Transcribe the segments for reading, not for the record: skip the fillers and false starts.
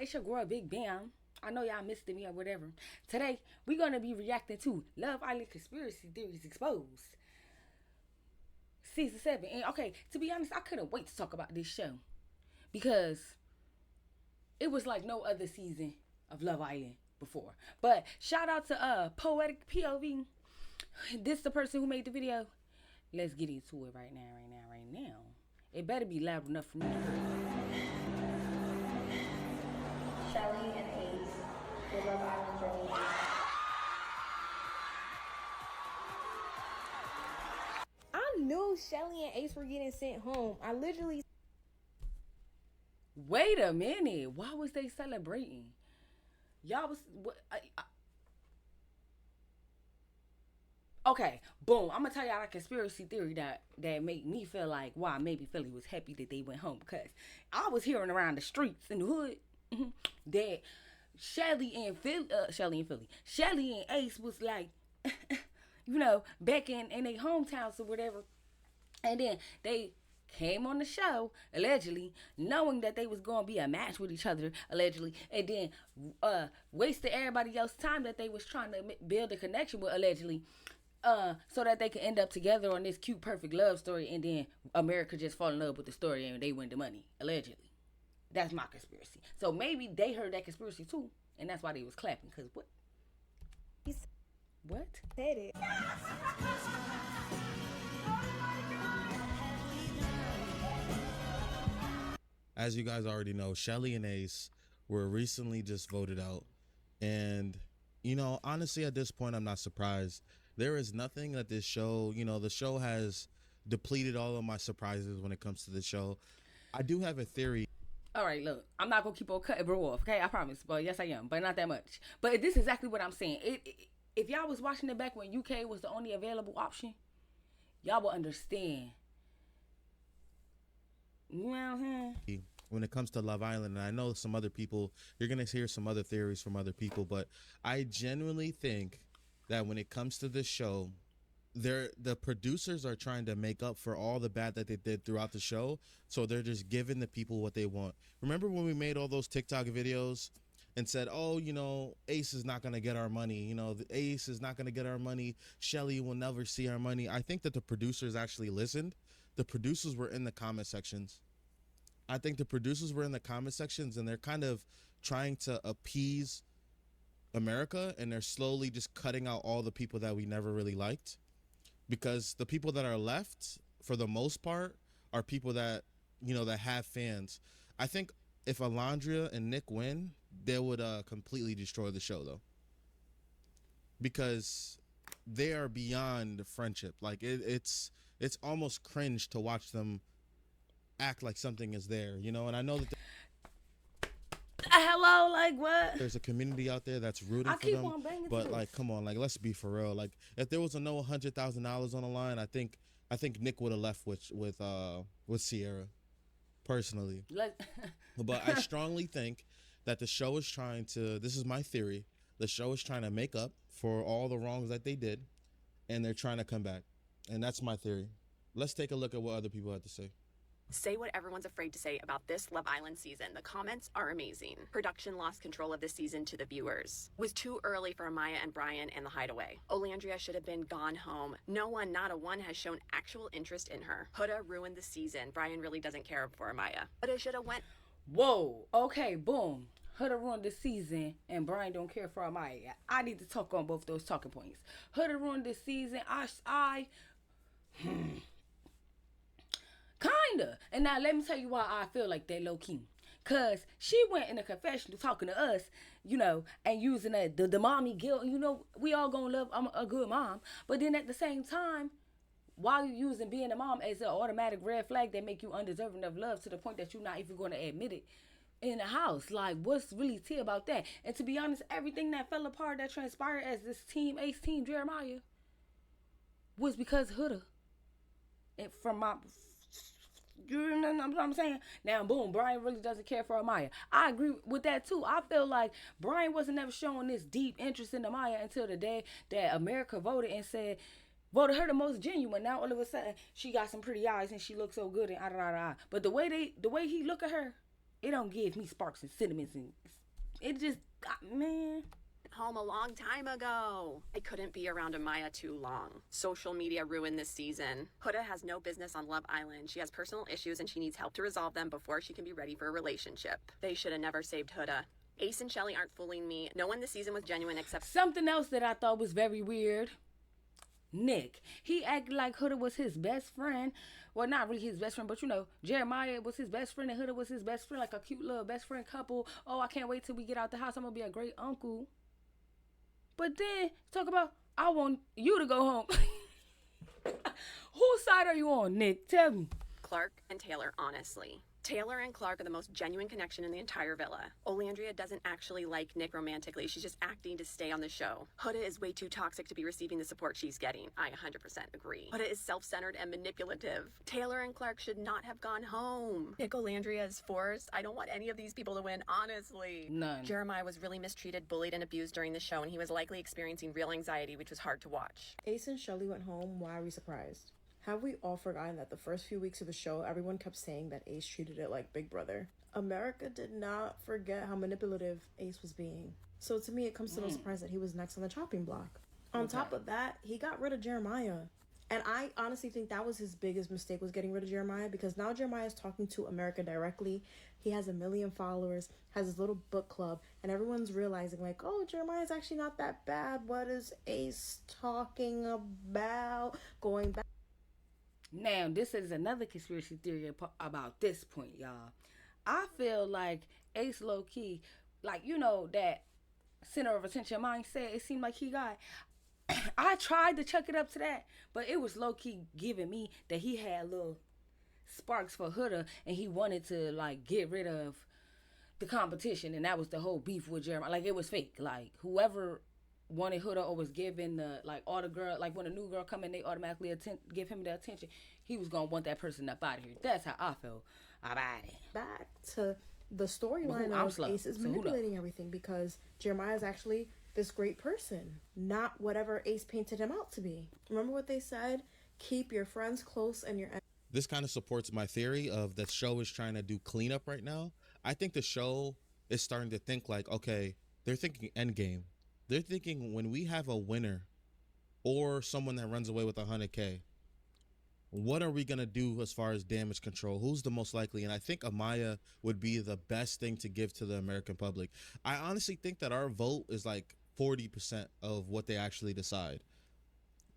It's your girl Big Bam. I know y'all missed me or whatever. Today we're gonna be reacting to Love Island Conspiracy Theories Exposed, season 7. And okay, to be honest, I couldn't wait to talk about this show because it was like no other season of Love Island before. But shout out to Poetic POV. This the person who made the video. Let's get into it right now. It better be loud enough for me to hear. Shelly and Ace, the Love Island journey. I knew Shelly and Ace were getting sent home. I literally. Wait a minute. Why was they celebrating? Y'all was okay. Boom. I'm gonna tell y'all a conspiracy theory that made me feel like why maybe Philly was happy that they went home, because I was hearing around the streets in the hood that Shelly and Ace was like, back in their hometowns or whatever, and then they came on the show allegedly knowing that they was gonna be a match with each other allegedly, and then wasted everybody else's time that they was trying to build a connection with allegedly, so that they could end up together on this cute perfect love story, and then America just fall in love with the story and they win the money allegedly. That's my conspiracy. So maybe they heard that conspiracy too, and that's why they was clapping. Cause what? What? Said it. As you guys already know, Shelly and Ace were recently just voted out. And, honestly, at this point, I'm not surprised. There is nothing that this show, the show has depleted all of my surprises when it comes to the show. I do have a theory. All right, look, I'm not gonna keep on cutting bro off, okay? I promise. But yes, I am, but not that much. But this is exactly what I'm saying. If y'all was watching it back when UK was the only available option, y'all will understand. You know what I'm saying? When it comes to Love Island, and I know some other people, you're going to hear some other theories from other people, but I genuinely think that when it comes to this show, the producers are trying to make up for all the bad that they did throughout the show, so they're just giving the people what they want. Remember when we made all those TikTok videos and said, oh, Ace is not going to get our money, the Ace is not going to get our money, Shelly will never see our money? I think that the producers actually listened. The producers were in the comment sections. I think the producers were in the comment sections, and they're kind of trying to appease America, and they're slowly just cutting out all the people that we never really liked, because the people that are left, for the most part, are people that, that have fans. I think if Alondria and Nick win, they would completely destroy the show, though, because they are beyond friendship. Like it's almost cringe to watch them act like something is there, and I know that Hello, like what? there's a community out there that's rooting for them, but like, come on, like, let's be for real. Like, if there was a no $100,000 on the line, I think Nick would have left with Sierra, personally. But I strongly think that the show is trying to, this is my theory, the show is trying to make up for all the wrongs that they did, and they're trying to come back, and that's my theory. Let's take a look at what other people have to say. Say what everyone's afraid to say about this Love Island season. The comments are amazing. Production lost control of the season to the viewers. Was too early for Amaya and Brian and the hideaway. Olandria should have been gone home. No one, not a one, has shown actual interest in her. Huda ruined the season. Brian really doesn't care for Amaya. Huda should have went. Whoa, okay, boom. Huda ruined the season and Brian don't care for Amaya. I need to talk on both those talking points. Huda ruined the season. Kinda. And now let me tell you why I feel like that, low key. Cause she went in a confessional talking to us, and using the mommy guilt. We all gonna love I'm a good mom. But then at the same time, while you using being a mom as an automatic red flag that make you undeserving of love to the point that you're not even gonna admit it in the house. Like, what's really tea about that? And to be honest, everything that fell apart, that transpired as this team Ace team Jeremiah, was because Huda. And from my, you know what I'm saying? Now, boom, Brian really doesn't care for Amaya. I agree with that too. I feel like Brian wasn't never showing this deep interest in Amaya until the day that America voted and voted her the most genuine. Now all of a sudden she got some pretty eyes and she looks so good and But the way he look at her, it don't give me sparks and cinnamons, and it just man. Home a long time ago. I couldn't be around Amaya too long. Social media ruined this season. Huda has no business on Love Island. She has personal issues and she needs help to resolve them before she can be ready for a relationship. They should have never saved Huda. Ace and Shelly aren't fooling me. No one this season was genuine except Something else that I thought was very weird. Nick. He acted like Huda was his best friend. Well, not really his best friend, but you know, Jeremiah was his best friend and Huda was his best friend, like a cute little best friend couple. Oh, I can't wait till we get out the house. I'm gonna be a great uncle. But then talk about, I want you to go home. Whose side are you on, Nick? Tell me. Clark and Taylor, honestly. Taylor and Clark are the most genuine connection in the entire villa. Oleandria doesn't actually like Nick romantically. She's just acting to stay on the show. Huda is way too toxic to be receiving the support she's getting. I 100% agree. Huda is self-centered and manipulative. Taylor and Clark should not have gone home. Nick Oleandria is forced. I don't want any of these people to win, honestly. None. Jeremiah was really mistreated, bullied, and abused during the show, and he was likely experiencing real anxiety, which was hard to watch. Ace and Shelly went home. Why are we surprised? Have we all forgotten that the first few weeks of the show, everyone kept saying that Ace treated it like Big Brother? America did not forget how manipulative Ace was being. So to me, it comes to no surprise that he was next on the chopping block. On top of that, he got rid of Jeremiah. And I honestly think that was his biggest mistake, was getting rid of Jeremiah, because now Jeremiah is talking to America directly. He has 1 million followers, has his little book club, and everyone's realizing like, oh, Jeremiah's actually not that bad. What is Ace talking about? Going back. Now, this is another conspiracy theory about this point, y'all. I feel like Ace low-key, like, you know, that center of attention mindset, it seemed like he got. I tried to chuck it up to that, but it was low-key giving me that he had little sparks for Huda, and he wanted to, like, get rid of the competition, and that was the whole beef with Jeremiah. Like, it was fake. Like, whoever wanted Huda or was giving the, like, all the girl, like when a new girl come in, they automatically give him the attention. He was gonna want that person up out of here. That's how I feel about it. Back to the storyline of Ace is manipulating everything, because Jeremiah is actually this great person, not whatever Ace painted him out to be. Remember what they said? Keep your friends close and your. This kind of supports my theory of the show is trying to do cleanup right now. I think the show is starting to think like, okay, they're thinking endgame. They're thinking when we have a winner or someone that runs away with 100K, what are we going to do as far as damage control? Who's the most likely? And I think Amaya would be the best thing to give to the American public. I honestly think that our vote is like 40% of what they actually decide.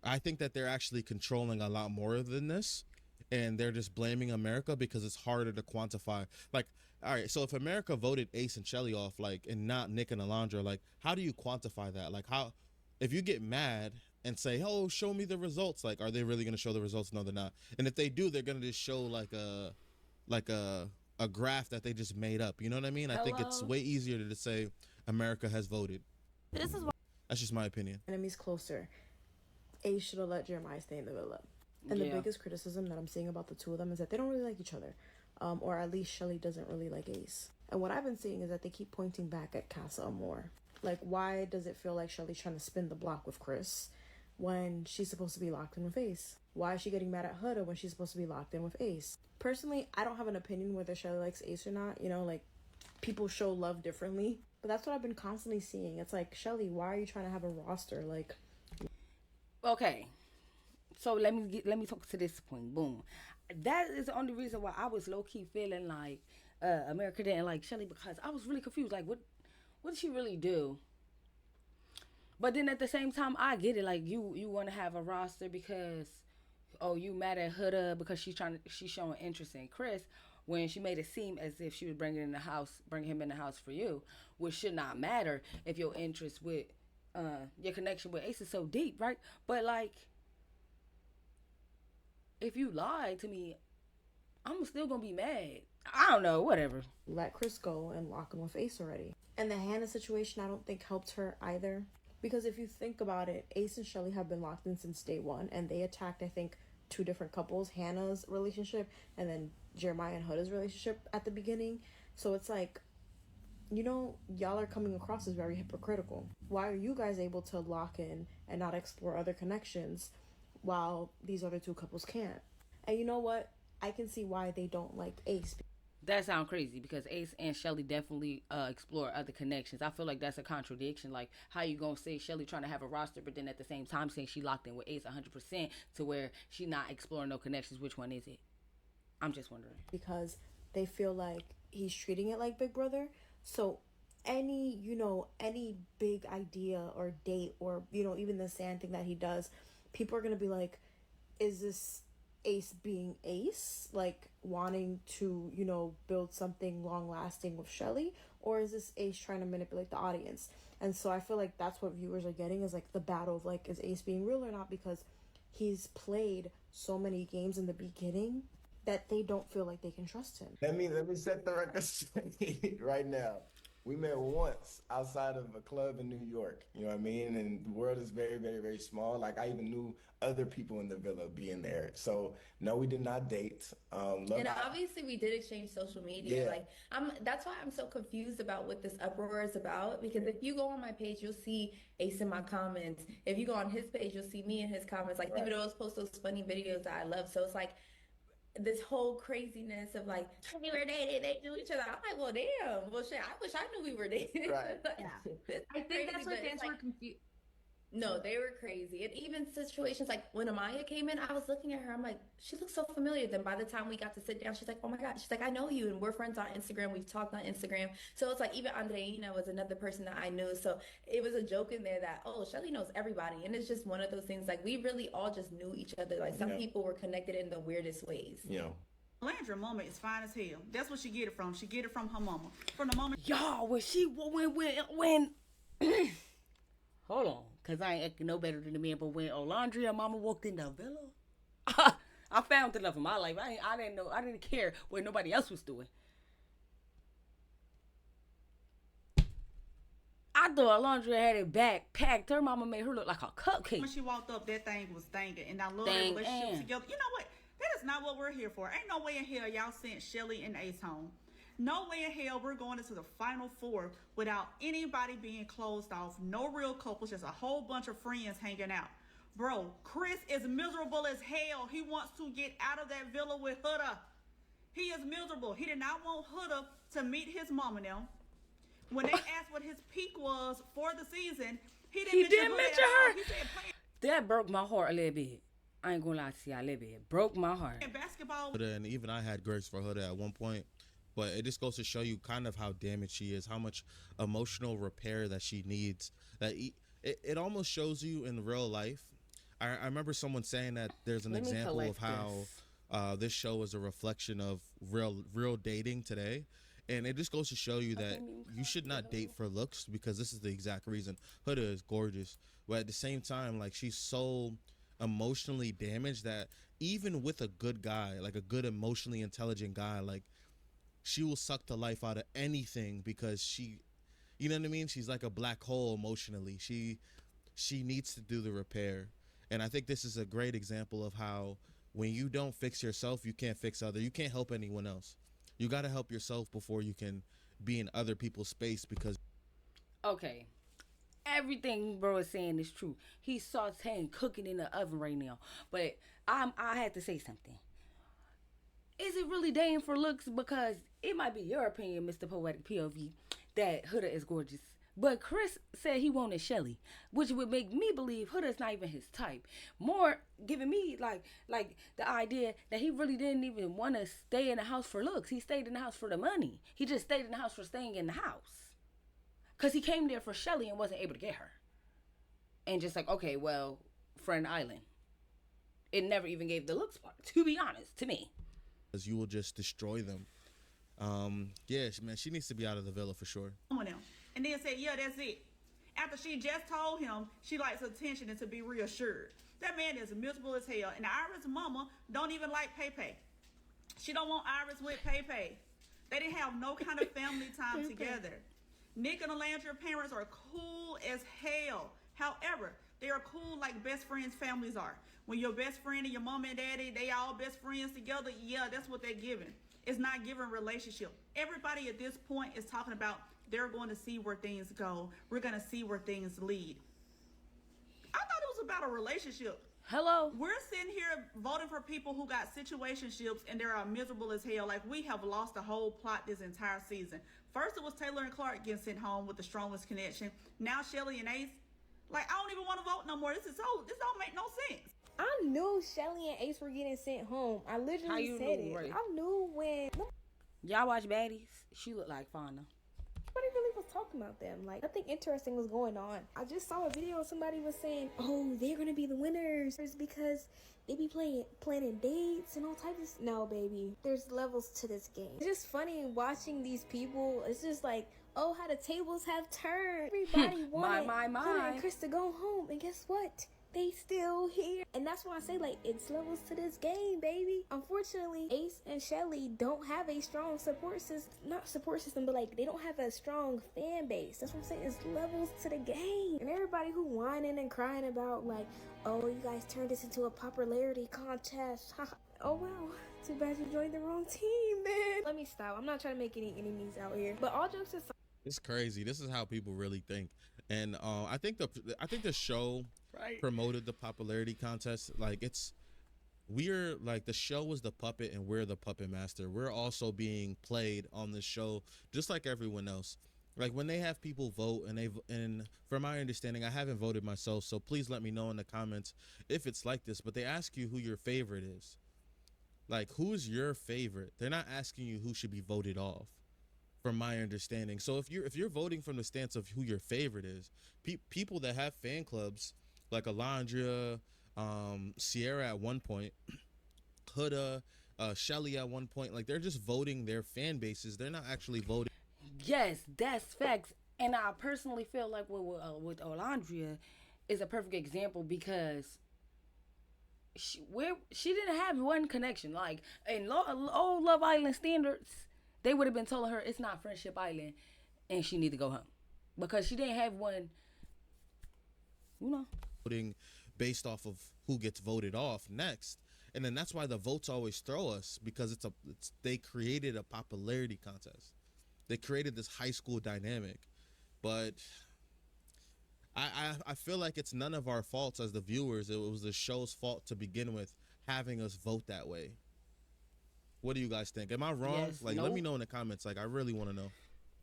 I think that they're actually controlling a lot more than this, and they're just blaming America because it's harder to quantify. Like, all right, so if America voted Ace and Shelly off, like, and not Nick and Alondra, like, how do you quantify that? Like, how, if you get mad and say, oh, show me the results, like, are they really going to show the results? No, they're not. And if they do, they're going to just show like a graph that they just made up. You know what I mean? I think it's way easier to just say America has voted. This is why. That's just my opinion. Enemies closer. Ace should have let Jeremiah stay in the villa. And the biggest criticism that I'm seeing about the two of them is that they don't really like each other. Or at least Shelly doesn't really like Ace. And what I've been seeing is that they keep pointing back at Casa Amor. Like, why does it feel like Shelly's trying to spin the block with Chris when she's supposed to be locked in with Ace? Why is she getting mad at Huda when she's supposed to be locked in with Ace? Personally, I don't have an opinion whether Shelly likes Ace or not. You know, like, people show love differently. But that's what I've been constantly seeing. It's like, Shelly, why are you trying to have a roster? Like, okay. So let me talk to this point. Boom. That is the only reason why I was low key feeling like America didn't like Shelly, because I was really confused. Like, what did she really do? But then at the same time, I get it. Like, you want to have a roster because, oh, you mad at Huda because she's showing interest in Chris, when she made it seem as if she was bringing him in the house for you, which should not matter if your interest with your connection with Ace is so deep, right? But like, if you lied to me, I'm still gonna be mad. I don't know, whatever. let Chris go and lock him with Ace already. And the Hannah situation, I don't think helped her either. Because if you think about it, Ace and Shelly have been locked in since day one. And they attacked, I think, 2 different couples. Hannah's relationship and then Jeremiah and Huda's relationship at the beginning. So it's like, you know, y'all are coming across as very hypocritical. Why are you guys able to lock in and not explore other connections while these other 2 couples can't? And you know what? I can see why they don't like Ace. That sounds crazy because Ace and Shelly definitely explore other connections. I feel like that's a contradiction. Like, how you gonna say Shelly trying to have a roster, but then at the same time saying she locked in with Ace 100% to where she not exploring no connections? Which one is it? I'm just wondering. Because they feel like he's treating it like Big Brother. So any big idea or date or, even the sand thing that he does, people are going to be like, is this Ace being Ace, like wanting to, build something long lasting with Shelly? Or is this Ace trying to manipulate the audience? And so I feel like that's what viewers are getting, is like the battle of like, is Ace being real or not? Because he's played so many games in the beginning that they don't feel like they can trust him. Let me set the record straight right now. We met once outside of a club in New York. You know what I mean? And the world is very, very, very small. Like, I even knew other people in the villa being there. So no, we did not date. And obviously we did exchange social media. Yeah. Like, that's why I'm so confused about what this uproar is about. Because if you go on my page, you'll see Ace in my comments. If you go on his page, you'll see me in his comments. Like, Right. even those post those funny videos that I love. So it's like this whole craziness of like, we were dating, they knew each other. I'm like, well, damn. Well, shit, I wish I knew we were dating. Right. Yeah. It's I think crazy, that's but where it's fans like, were confused. no, they were crazy. And even situations like when Amaya came in, I was looking at her. I'm like, she looks so familiar. Then by the time we got to sit down, she's like, oh my God. She's like, I know you. And we're friends on Instagram. We've talked on Instagram. So it's like, even Andreina was another person that I knew. So it was a joke in there that, oh, Shelly knows everybody. And it's just one of those things. Like, we really all just knew each other. Like, some Yeah. people were connected in the weirdest ways. You know. Landry mama is fine as hell. That's what she get it from. She get it from her mama. From the moment Y'all, when hold on, cause I ain't acting no better than the man. But when Olandria mama walked in the villa, I found the love of my life. I didn't know. I didn't care what nobody else was doing. I thought Alondra had it back packed. Her mama made her look like a cupcake. when she walked up, that thing was thinking. And I love Dang, that relationship and- together. You know what? That is not what we're here for. Ain't no way in hell y'all sent Shelly and Ace home. No way in hell we're going into the final four without anybody being closed off. No real couples, just a whole bunch of friends hanging out. Bro, Chris is miserable as hell. He wants to get out of that villa with Huda. He is miserable. He did not want Huda to meet his mama now. When they asked what his peak was for the season, he didn't mention her. at all. He said That broke my heart a little bit. I ain't gonna lie to you, a little bit. It broke my heart. playing basketball. And even I had grace for Huda at one point, but it just goes to show you kind of how damaged she is, how much emotional repair that she needs. That it almost shows you in real life. I remember someone saying that there's an Let me example of collect how this show is a reflection of real dating today. And it just goes to show you that you should not date for looks, because this is the exact reason. Huda is gorgeous, but at the same time, like, she's so emotionally damaged that even with a good guy, like a good emotionally intelligent guy, like, she will suck the life out of anything because she, you know what I mean? She's like a black hole emotionally. She needs to do the repair. And I think this is a great example of how when you don't fix yourself, you can't fix other. You can't help anyone else. You got to help yourself before you can be in other people's space, because Okay. Everything bro is saying is true. He's sauteing, cooking in the oven right now. But I had to say something. Is it really dating for looks? Because it might be your opinion, Mr. Poetic POV, that Huda is gorgeous. But Chris said he wanted Shelly, which would make me believe Huda's not even his type. More giving me like the idea that he really didn't even want to stay in the house for looks. He stayed in the house for the money. He just stayed in the house for staying in the house. Because he came there for Shelly and wasn't able to get her. And just like, okay, well, Friend Island. It never even gave the looks part, to be honest, to me. you will just destroy them. Yeah, man, she needs to be out of the villa for sure. And then said, yeah, that's it. After she just told him she likes attention and to be reassured. That man is miserable as hell. And Iris' mama don't even like Pepe. She don't want Iris with Pepe. They didn't have no kind of family time together. Nick and Alandria parents are cool as hell. However, they are cool like best friends families are. When your best friend and your mom and daddy, they all best friends together, yeah, that's what they're giving. It's not giving relationship. Everybody at this point is talking about they're going to see where things go. We're going to see where things lead. I thought it was about a relationship. Hello. We're sitting here voting for people who got situationships and they are miserable as hell. Like, we have lost the whole plot this entire season. First, it was Taylor and Clark getting sent home with the strongest connection. Now, Shelly and Ace. Like, I don't even want to vote no more. This don't make no sense. I knew Shelly and Ace were getting sent home. I literally said it. Ray? I knew when Y'all watch Baddies? She looked like Fauna. nobody really was talking about them. Like, nothing interesting was going on. I just saw a video and somebody was saying, oh, they're gonna be the winners because they be planning dates and all types of... No, baby. There's levels to this game. It's just funny watching these people. It's just like, oh, how the tables have turned. Everybody wanted Hunter and Chris to go home. And guess what? They still here. And that's why I say, like, it's levels to this game, baby. Unfortunately, Ace and Shelly don't have a strong support system. Not support system, but, like, they don't have a strong fan base. That's what I'm saying. It's levels to the game. And everybody who whining and crying about, like, oh, you guys turned this into a popularity contest. Oh, well. Too bad you joined the wrong team, man. Let me stop. I'm not trying to make any enemies out here. But all jokes aside, It's crazy. This is how people really think. And I think the show promoted the popularity contest. Like, we're like, the show was the puppet and we're the puppet master. We're also being played on the show just like everyone else. Like, when they have people vote and from my understanding, I haven't voted myself, so please let me know in the comments if it's like this, but they ask you who your favorite is. Like, who's your favorite? They're not asking you who should be voted off, from my understanding. So if you're voting from the stance of who your favorite is, people that have fan clubs like Alondria, Sierra at one point, Huda, Shelly at one point, like, they're just voting their fan bases. They're not actually voting. Yes, that's facts. And I personally feel like with Alondria is a perfect example because she didn't have one connection. Like, in old Love Island standards, they would have been telling her it's not Friendship Island and she need to go home because she didn't have one, voting based off of who gets voted off next. And then that's why the votes always throw us, because they created a popularity contest. They created this high school dynamic. But I feel like it's none of our faults as the viewers. It was the show's fault to begin with, having us vote that way. What do you guys think? Am I wrong? Yes, Like, let me know in the comments. Like, I really want to know.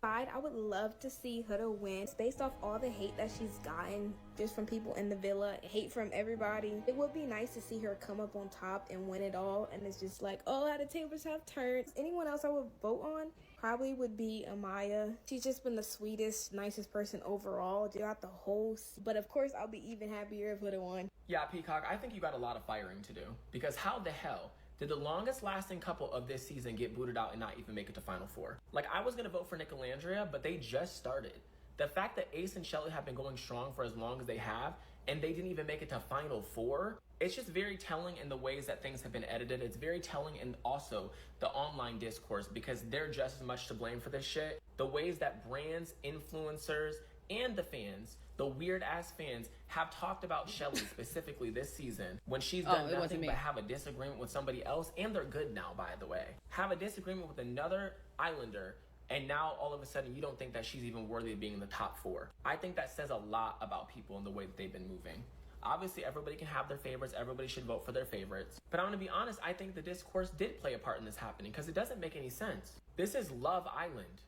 I would love to see Huda win. It's based off all the hate that she's gotten just from people in the villa, hate from everybody. It would be nice to see her come up on top and win it all. And it's just like, oh, how the tables have turned. Anyone else I would vote on probably would be Amaya. She's just been the sweetest, nicest person overall throughout the whole But of course, I'll be even happier if Huda won. Yeah, Peacock, I think you got a lot of firing to do. Because how the hell did the longest lasting couple of this season get booted out and not even make it to Final Four? Like, I was gonna vote for Nick and Landria, but they just started. The fact that Ace and Shelly have been going strong for as long as they have, and they didn't even make it to Final Four, it's just very telling in the ways that things have been edited. It's very telling in also the online discourse, because they're just as much to blame for this shit. The ways that brands, influencers, and the fans, the weird ass fans, have talked about Shelly specifically this season when she's done nothing but have a disagreement with somebody else, and they're good now, by the way. Have a disagreement with another Islander, and now all of a sudden you don't think that she's even worthy of being in the top 4. I think that says a lot about people and the way that they've been moving. Obviously, everybody can have their favorites. Everybody should vote for their favorites. But I'm going to be honest, I think the discourse did play a part in this happening, because it doesn't make any sense. This is Love Island.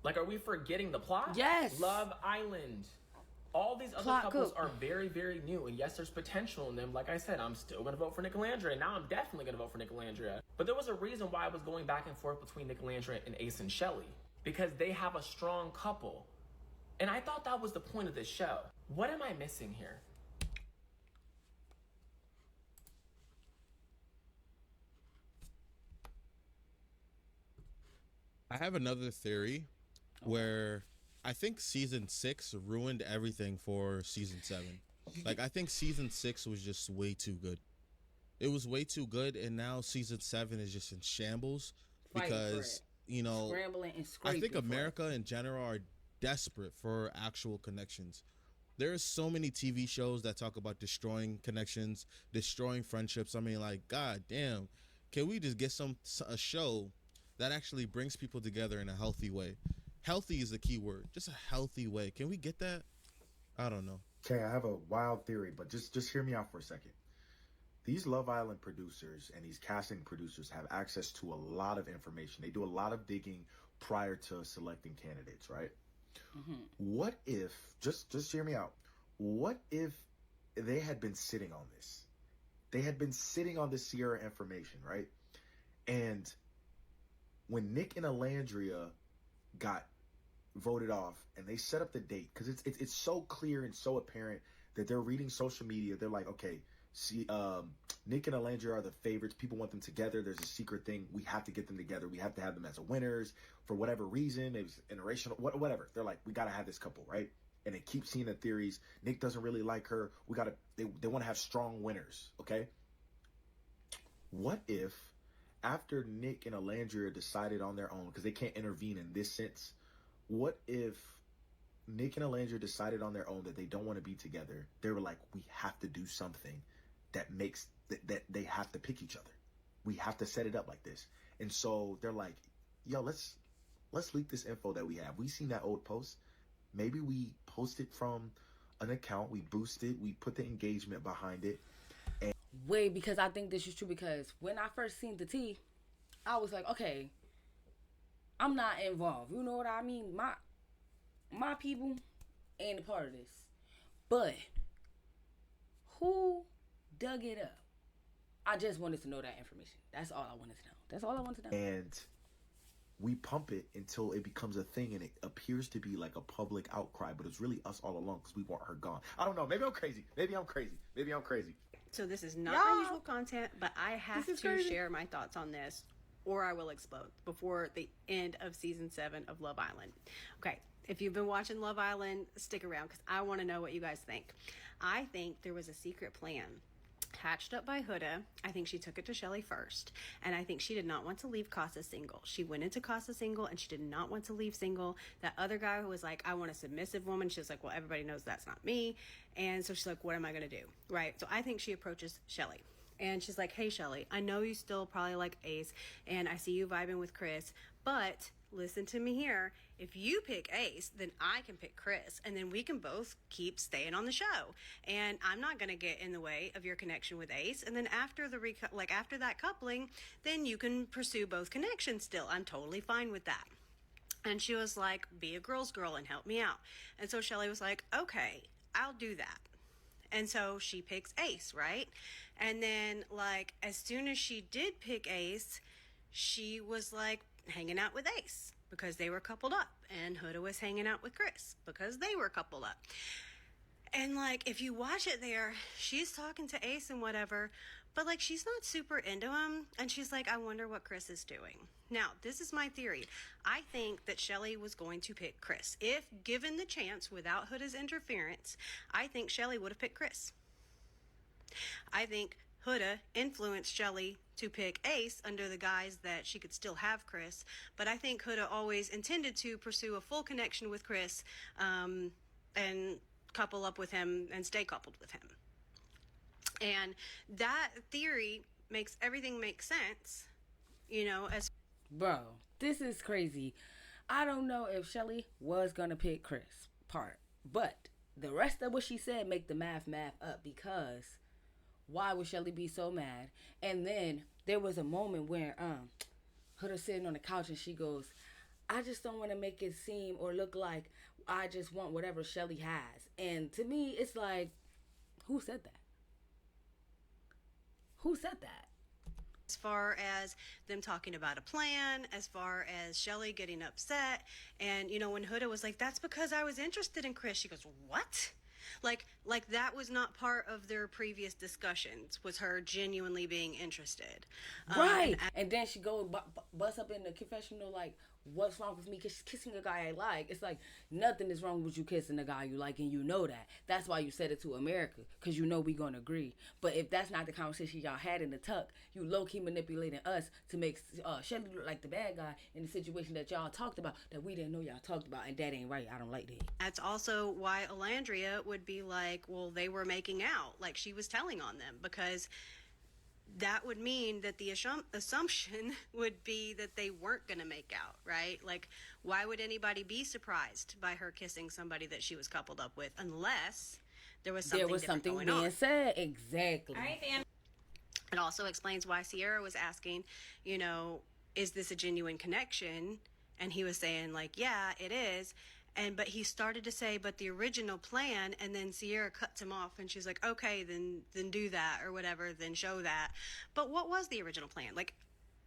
Like, are we forgetting the plot? Yes. Love Island. All these other couples are very, very new. And yes, there's potential in them. Like I said, I'm still going to vote for Nick and Landria. Now I'm definitely going to vote for Nick and Landria. But there was a reason why I was going back and forth between Nick and Landria and Ace and Shelly. Because they have a strong couple. And I thought that was the point of this show. What am I missing here? I have another theory where I think season 6 ruined everything for season 7. Like, I think season 6 was just way too good. It was way too good, and now season 7 is just in shambles because, scrambling and scraping. I think America in general are desperate for actual connections. There are so many TV shows that talk about destroying connections, destroying friendships. I mean, like, god damn, can we just get a show that actually brings people together in a healthy way? Healthy is the key word. Just a healthy way. Can we get that? I don't know. Okay, I have a wild theory, but just hear me out for a second. These Love Island producers and these casting producers have access to a lot of information. They do a lot of digging prior to selecting candidates, right? Mm-hmm. What if, just hear me out, what if they had been sitting on this? They had been sitting on this Sierra information, right? And when Nick and Alandria got voted off and they set up the date, because it's so clear and so apparent that they're reading social media. They're like, okay, see, Nick and Alandria are the favorites. People want them together. There's a secret thing. We have to get them together. We have to have them as winners for whatever reason. It was interracial, whatever. They're like, we got to have this couple, right? And they keep seeing the theories. Nick doesn't really like her. They want to have strong winners, okay? What if after Nick and Alandria decided on their own, because they can't intervene in this sense, what if Nick and Alandria decided on their own that they don't want to be together? They were like, we have to do something that makes that they have to pick each other. We have to set it up like this. And so they're like, yo, let's leak this info that we have. We seen that old post. Maybe we post it from an account. We boost it. We put the engagement behind it. Wait, because I think this is true, because when I first seen the tea, I was like, okay, I'm not involved. You know what I mean? My people ain't a part of this. But who dug it up? I just wanted to know that information. That's all I wanted to know. That's all I wanted to know. And we pump it until it becomes a thing, and it appears to be like a public outcry, but it's really us all along because we want her gone. I don't know. Maybe I'm crazy. Maybe I'm crazy. So this is not unusual content, but I have to share my thoughts on this, or I will explode before the end of season 7 of Love Island. Okay, if you've been watching Love Island, stick around because I want to know what you guys think. I think there was a secret plan hatched up by Huda. I think she took it to Shelly first, and I think she did not want to leave Casa single. She went into Casa single, and she did not want to leave single. That other guy who was like, I want a submissive woman, she was like, well, everybody knows that's not me. And so she's like, what am I gonna do, right? So I think she approaches Shelly, and she's like, hey Shelly, I know you still probably like Ace, and I see you vibing with Chris, but listen to me here. If you pick Ace, then I can pick Chris, and then we can both keep staying on the show. And I'm not gonna get in the way of your connection with Ace. And then after after that coupling, then you can pursue both connections still. I'm totally fine with that. And she was like, be a girl's girl and help me out. And so Shelly was like, okay, I'll do that. And so she picks Ace, right? And then as soon as she did pick Ace, she was hanging out with Ace because they were coupled up, and Huda was hanging out with Chris because they were coupled up. And if you watch it there, she's talking to Ace and whatever, but she's not super into him, and she's like, I wonder what Chris is doing. Now, this is my theory. I think that Shelly was going to pick Chris. If given the chance without Huda's interference, I think Shelly would have picked Chris. I think Huda influenced Shelly to pick Ace under the guise that she could still have Chris, but I think Huda always intended to pursue a full connection with Chris and couple up with him and stay coupled with him. And that theory makes everything make sense, as... Bro, this is crazy. I don't know if Shelly was gonna pick Chris part, but the rest of what she said make the math up, because why would Shelly be so mad? And then there was a moment where Huda sitting on the couch and she goes, I just don't want to make it seem or look like I just want whatever Shelly has. And to me, it's like, who said that? Who said that? As far as them talking about a plan, as far as Shelly getting upset, and when Huda was like, that's because I was interested in Chris, she goes, what? Like that was not part of their previous discussions, was her genuinely being interested. Right. And then she goes bust up in the confessional what's wrong with me kissing a guy I like? It's like, nothing is wrong with you kissing a guy you like, and you know that. That's why you said it to America, because you know we gonna agree. But if that's not the conversation y'all had in the tuck, you low-key manipulating us to make Shelly look like the bad guy in the situation that y'all talked about that we didn't know y'all talked about, and that ain't right. I don't like that. That's also why Alandria would be like, well, they were making out, like she was telling on them, because that would mean that the assumption would be that they weren't going to make out, right? Like, why would anybody be surprised by her kissing somebody that she was coupled up with unless there was something being on. said. Exactly. All right, fam. It also explains why Sierra was asking, you know, is this a genuine connection? And he was saying, like, yeah, it is. But he started to say, but the original plan, and then Sierra cuts him off and she's like, okay, then do that or whatever, then show that. But what was the original plan? Like,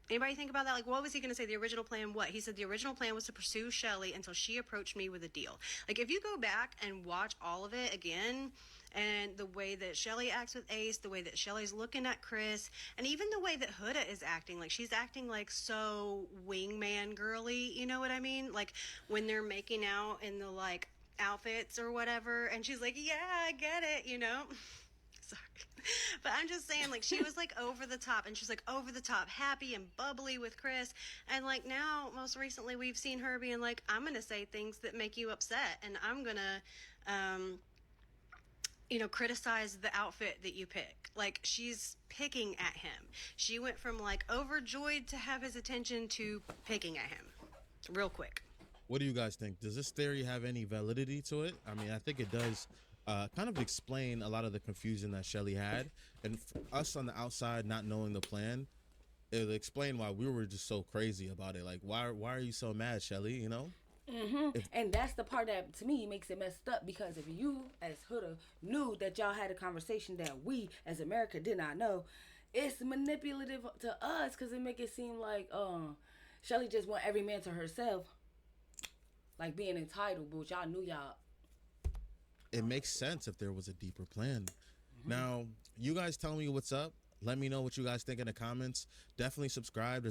anybody think about that? Like, what was he going to say? The original plan, what? He said the original plan was to pursue Shelly until she approached me with a deal. Like, if you go back and watch all of it again, and the way that Shelly acts with Ace, the way that Shelly's looking at Chris, and even the way that Huda is acting, like, she's acting like so wingman girly, you know what I mean? Like, when they're making out in the, like, outfits or whatever, and she's like, yeah, I get it, you know? Sorry. But I'm just saying, like, she was, like, over the top, and she's, like, over the top, happy and bubbly with Chris, and, like, now, most recently, we've seen her being like, I'm gonna say things that make you upset, and I'm gonna, you know, criticize the outfit that you pick. Like, she's picking at him. She went from, like, overjoyed to have his attention to picking at him real quick. What do you guys think? Does this theory have any validity to it? I mean, I think it does kind of explain a lot of the confusion that Shelly had. And for us on the outside not knowing the plan, it'll explain why we were just so crazy about it. Like, why are you so mad, Shelly, you know? And that's the part that to me makes it messed up, because if you as Huda knew that y'all had a conversation that we as America did not know, it's manipulative to us, because it make it seem like Shelly just want every man to herself, like being entitled, but y'all knew y'all. It makes sense if there was a deeper plan. Now, you guys tell me what's up. Let me know what you guys think in the comments. Definitely subscribe.